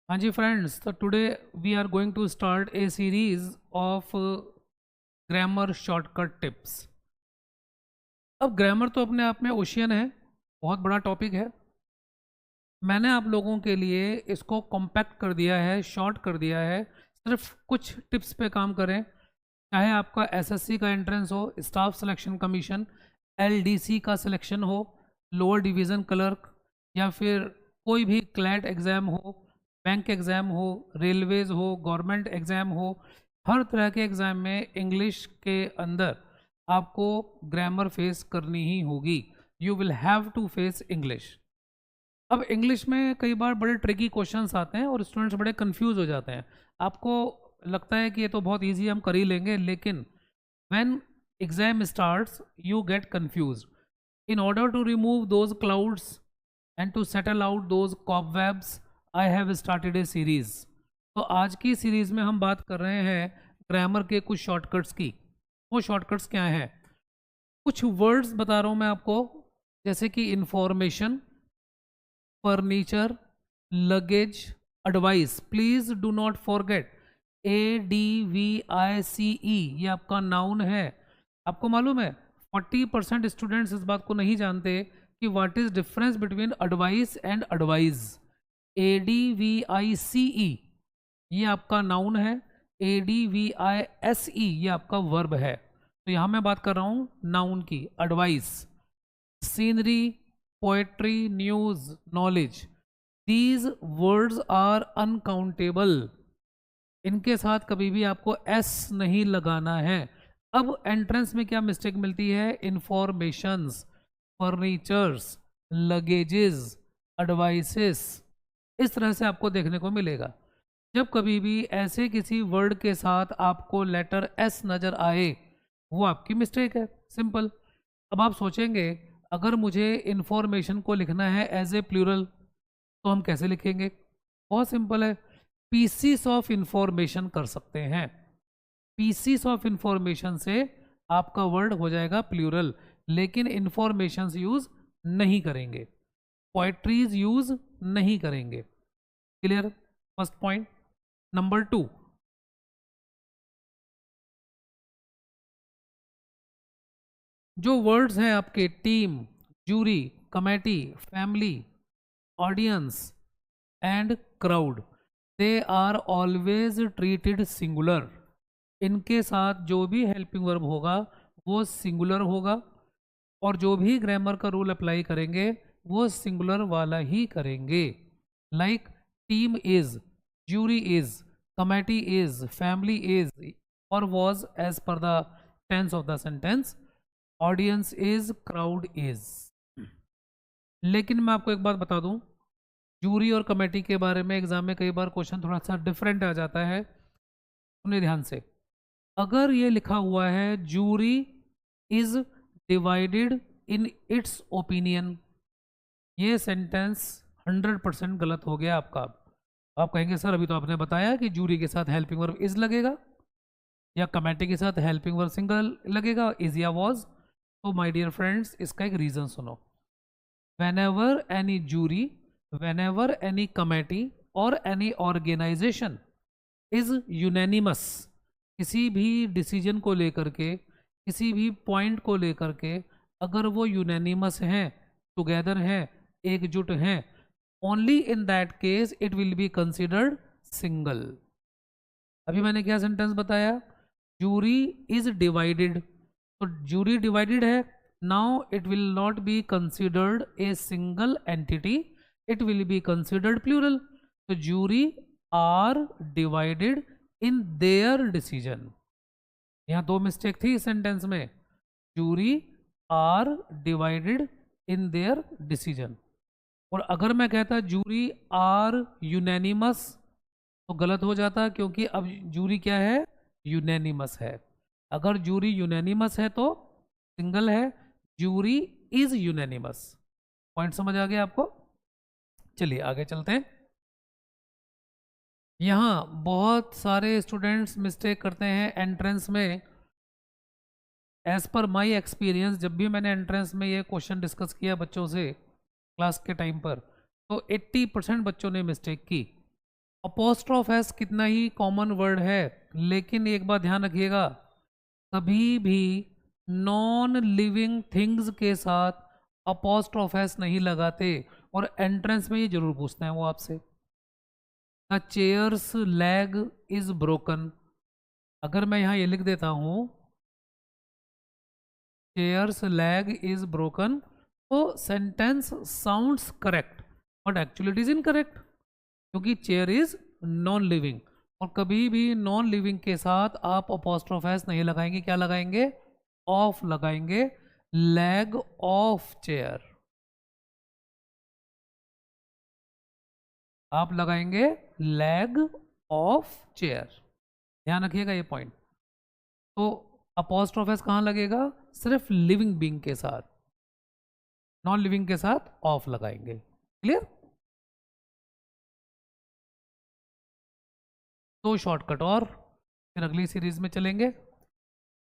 हाँ जी फ्रेंड्स, तो today we are going to start a series of grammar shortcut tips. अब grammar तो अपने आप में ओशियन है, बहुत बड़ा टॉपिक है। मैंने आप लोगों के लिए इसको कॉम्पैक्ट कर दिया है, शॉर्ट कर दिया है। सिर्फ कुछ टिप्स पे काम करें, चाहे आपका एसएससी का एंट्रेंस हो, स्टाफ सिलेक्शन कमीशन, एलडीसी का सिलेक्शन हो, लोअर डिवीज़न क्लर्क, या फिर कोई भी क्लैट एग्ज़ाम हो, बैंक एग्ज़ाम हो, रेलवेज़ हो, गवर्नमेंट एग्ज़ाम हो। हर तरह के एग्ज़ाम में इंग्लिश के अंदर आपको ग्रामर फेस करनी ही होगी। You will have to face English. अब इंग्लिश में कई बार बड़े ट्रिकी क्वेश्चंस आते हैं और स्टूडेंट्स बड़े कंफ्यूज हो जाते हैं। आपको लगता है कि ये तो बहुत इजी, हम कर ही लेंगे, लेकिन when exam starts you get confuse. In order to remove those clouds and to settle out those cobwebs, I have started a series. तो आज की सीरीज में हम बात कर रहे हैं ग्रामर के कुछ शॉर्टकट्स की। वो शॉर्टकट्स क्या हैं? कुछ वर्ड्स बता रहा हूँ मैं आपको, जैसे कि information, furniture, luggage, advice. Please do not forget ADVICE, ये आपका नाउन है। आपको मालूम है 40% स्टूडेंट्स इस बात को नहीं जानते कि what is difference between advice and advise. ADVICE ये आपका नाउन है, ADVISE ये आपका वर्ब है। तो यहां मैं बात कर रहा हूं नाउन की, advice. Scenery, poetry, news, knowledge, these words are uncountable. इनके साथ कभी भी आपको एस नहीं लगाना है। अब एंट्रेंस में क्या मिस्टेक मिलती है? इंफॉर्मेशंस, फर्नीचर्स, लगेजेस, एडवाइसेस, इस तरह से आपको देखने को मिलेगा। जब कभी भी ऐसे किसी वर्ड के साथ आपको लेटर एस नजर आए, वो आपकी मिस्टेक है, सिंपल। अब आप सोचेंगे, अगर मुझे इंफॉर्मेशन को लिखना है एज ए प्लूरल, तो हम कैसे लिखेंगे? बहुत सिंपल है, पीसीस ऑफ इंफॉर्मेशन कर सकते हैं। पीसीस ऑफ इंफॉर्मेशन से आपका वर्ड हो जाएगा प्लूरल, लेकिन इंफॉर्मेशन यूज नहीं करेंगे, पोएट्रीज यूज नहीं करेंगे। क्लियर? First point. नंबर 2, जो वर्ड्स हैं आपके team, jury, committee, family, audience and crowd, they are always treated singular. इनके साथ जो भी हेल्पिंग वर्ब होगा वो सिंगुलर होगा, और जो भी ग्रामर का रूल अप्लाई करेंगे वो सिंगुलर वाला ही करेंगे। Like team is, jury is, committee is, family is, और was as per the tense of the sentence, audience is, crowd is. लेकिन मैं आपको एक बात बता दूं, जूरी और कमेटी के बारे में एग्जाम में कई बार क्वेश्चन थोड़ा सा डिफरेंट आ जाता है। सुनिए ध्यान से, अगर ये लिखा हुआ है jury is divided in its opinion, ये सेंटेंस 100% गलत हो गया आपका। आप कहेंगे सर अभी तो आपने बताया कि जूरी के साथ हेल्पिंग वर्ब इज लगेगा, या कमेटी के साथ हेल्पिंग वर्ब सिंगल लगेगा, इज या वॉज। तो माय डियर फ्रेंड्स, इसका एक रीजन सुनो। whenever any jury, whenever any committee or any organization is unanimous, किसी भी डिसीजन को लेकर के, किसी भी पॉइंट को लेकर के अगर वो यूनानिमस हैं, टुगेदर हैं, एकजुट हैं, only in that case it will be considered single. अभी मैंने क्या सेंटेंस बताया? जूरी इज डिवाइडेड, तो जूरी डिवाइडेड है, now it will not be considered a single entity, it will be considered plural. तो jury are divided in their decision. यहाँ दो mistake थी इस सेंटेंस में, jury are divided in their decision. और अगर मैं कहता जूरी आर यूनैनिमस, तो गलत हो जाता, क्योंकि अब जूरी क्या है? यूनैनिमस है। अगर जूरी यूनैनिमस है तो सिंगल है, जूरी इज यूनैनिमस। पॉइंट समझ आ गया आपको? चलिए आगे चलते हैं। यहाँ बहुत सारे स्टूडेंट्स मिस्टेक करते हैं एंट्रेंस में। एज पर माई एक्सपीरियंस, जब भी मैंने एंट्रेंस में ये क्वेश्चन डिस्कस किया बच्चों से क्लास के टाइम पर, तो 80% बच्चों ने मिस्टेक की। अपोस्ट्रोफ एस कितना ही कॉमन वर्ड है, लेकिन एक बात ध्यान रखिएगा, कभी भी नॉन लिविंग थिंग्स के साथ अपोस्ट्रोफ एस नहीं लगाते, और एंट्रेंस में ये जरूर पूछते हैं वो आपसे। The chairs leg is broken, अगर मैं यहाँ ये लिख देता हूँ चेयर्स लेग इज ब्रोकन, तो sentence sounds correct but actually it is incorrect, क्योंकि चेयर इज नॉन लिविंग, और कभी भी नॉन लिविंग के साथ आप अपोस्ट्रोफ एस नहीं लगाएंगे, क्या लगाएंगे, ऑफ लगाएंगे, लेग ऑफ चेयर, आप लगाएंगे लेग ऑफ चेयर, ध्यान रखिएगा ये पॉइंट। तो अपोस्ट्रोफ एस कहाँ लगेगा, सिर्फ लिविंग बीइंग के साथ, नॉन लिविंग के साथ ऑफ लगाएंगे। क्लियर? तो शॉर्टकट और फिर अगली सीरीज में चलेंगे।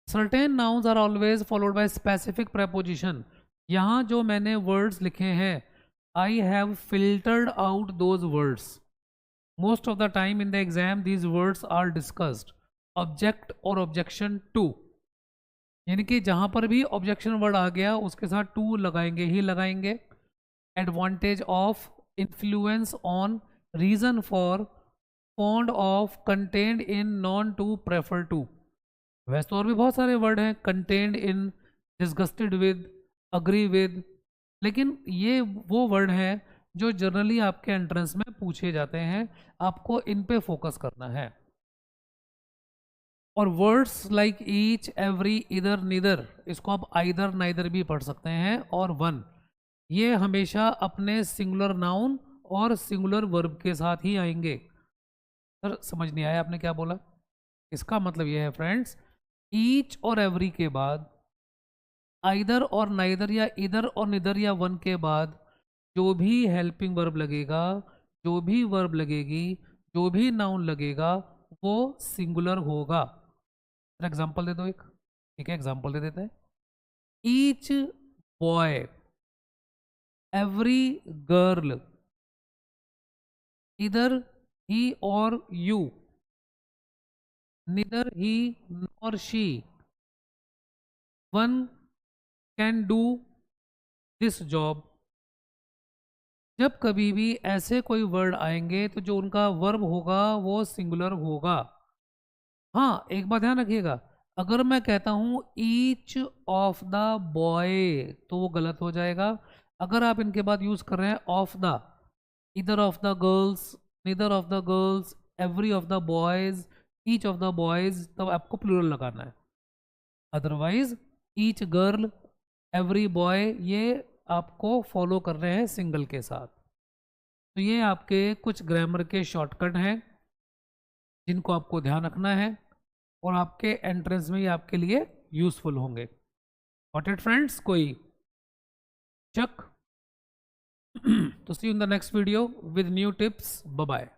Certain nouns are always followed by specific preposition, यहाँ जो मैंने वर्ड्स लिखे हैं, I have filtered out those words, most of the time in the exam these words are discussed, object और ऑब्जेक्शन टू, यानी कि जहां पर भी ऑब्जेक्शन वर्ड आ गया उसके साथ टू लगाएंगे ही लगाएंगे। Advantage of, influence on, reason for, fond of, contained in, known to, prefer to. वैसे तो और भी बहुत सारे वर्ड हैं, contained in, disgusted with, agree with, लेकिन ये वो वर्ड हैं जो जनरली आपके एंट्रेंस में पूछे जाते हैं, आपको इन पे फोकस करना है। और वर्ड्स लाइक ईच, एवरी, इधर, निदर, इसको आप आइदर नाइदर भी पढ़ सकते हैं, और वन, ये हमेशा अपने सिंगुलर नाउन और सिंगुलर वर्ब के साथ ही आएंगे। सर समझ नहीं आया आपने क्या बोला? इसका मतलब ये है फ्रेंड्स, ईच और एवरी के बाद आइदर और नाइदर या इधर और निदर या वन के बाद जो भी हेल्पिंग वर्ब लगेगा, जो भी वर्ब लगेगी, जो भी नाउन लगेगा, वो सिंगुलर होगा। एग्जाम्पल दे दो एक, ठीक है एग्जाम्पल दे देते हैं। Each boy, every girl, either he or you, neither he nor she, one can do this job. जब कभी भी ऐसे कोई वर्ड आएंगे तो जो उनका वर्ब होगा वो सिंगुलर होगा। हाँ एक बात ध्यान रखिएगा, अगर मैं कहता हूं ईच ऑफ द बॉय तो वो गलत हो जाएगा। अगर आप इनके बाद यूज कर रहे हैं of the, either of the girls, neither of the girls, every of the boys, each of the boys, तब आपको प्लूरल लगाना है। Otherwise each girl, every boy, ये आपको फॉलो कर रहे हैं सिंगल के साथ। तो ये आपके कुछ ग्रामर के शॉर्टकट हैं जिनको आपको ध्यान रखना है, और आपके एंट्रेंस में ये आपके लिए यूजफुल होंगे। Got it friends? कोई शक? तो see you in the next video with new tips. Bye bye.